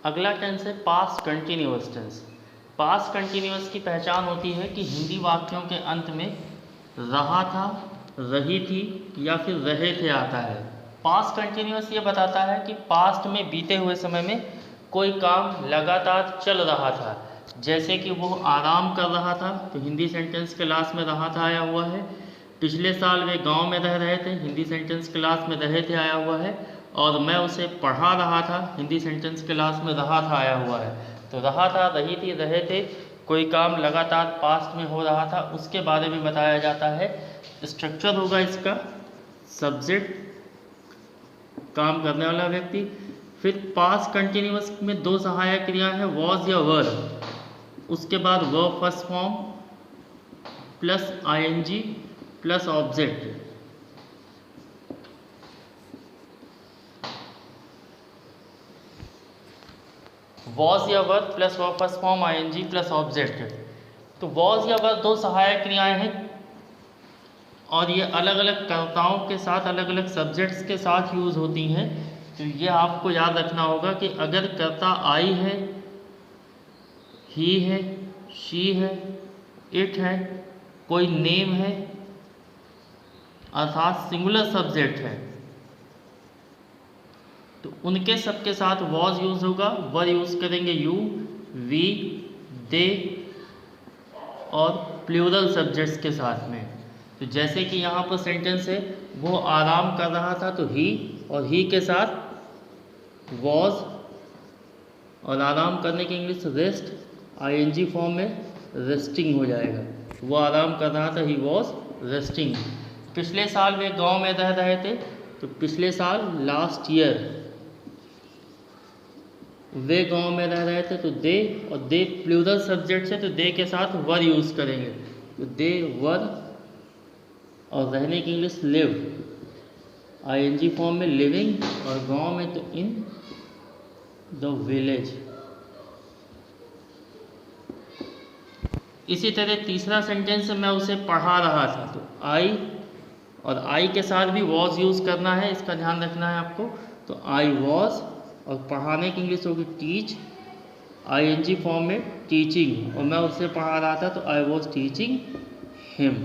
अगला टेंस है past continuous tense. Past continuous की पहचान होती है कि हिंदी वाक्यों के अंत में रहा था, रही थी या फिर रहे थे आता है। पास्ट कंटिन्यूअस ये बताता है कि पास्ट में बीते हुए समय में कोई काम लगातार चल रहा था। जैसे कि वो आराम कर रहा था तो हिंदी सेंटेंस के लास्ट में रहा था आया हुआ है। पिछले साल वे गांव में रह रहे थे, हिंदी सेंटेंस के लास्ट में रहे थे आया हुआ है। और मैं उसे पढ़ा रहा था, हिंदी सेंटेंस के लास्ट में रहा था आया हुआ है। तो रहा था, रही थी, रहे थे, कोई काम लगातार पास्ट में हो रहा था, उसके बारे में बताया जाता है। स्ट्रक्चर होगा इसका सब्जेक्ट, काम करने वाला व्यक्ति। फिर पास्ट कंटिन्यूअस में दो सहायक क्रिया है, वॉज या वर। उसके बाद verb first form plus ING plus object. Was या were plus verb first form ING plus object. तो वॉज या वर दो सहायक क्रियाएं हैं और ये अलग अलग कर्ताओं के साथ, अलग अलग सब्जेक्ट्स के साथ यूज़ होती हैं। तो ये आपको याद रखना होगा कि अगर कर्ता आई है, ही है, शी है, इट है, कोई नेम है अर्थात सिंगुलर सब्जेक्ट है, तो उनके सबके साथ वॉज यूज़ होगा। वर यूज़ करेंगे यू, वी, दे और प्लूरल सब्जेक्ट्स के साथ में। तो जैसे कि यहाँ पर सेंटेंस है, वो आराम कर रहा था तो ही, और ही के साथ वॉज, और आराम करने की इंग्लिश रेस्ट, आईएनजी फॉर्म में रेस्टिंग हो जाएगा। वो आराम कर रहा था, ही वॉज रेस्टिंग। पिछले साल वे गांव में रह रहे थे, तो पिछले साल लास्ट ईयर वे गांव में रह रहे थे, तो दे, और दे प्लूरल सब्जेक्ट है तो दे के साथ वर यूज़ करेंगे। तो दे वर, और रहने की इंग्लिश लिव, आईएनजी फॉर्म में लिविंग, और गांव में तो इन द विलेज। इसी तरह तीसरा सेंटेंस मैं उसे पढ़ा रहा था, तो आई, और आई के साथ भी वॉज यूज़ करना है, इसका ध्यान रखना है आपको। तो आई वॉज, और पढ़ाने की इंग्लिश होगी टीच, आईएनजी फॉर्म में टीचिंग, और मैं उसे पढ़ा रहा था तो आई वॉज टीचिंग हिम।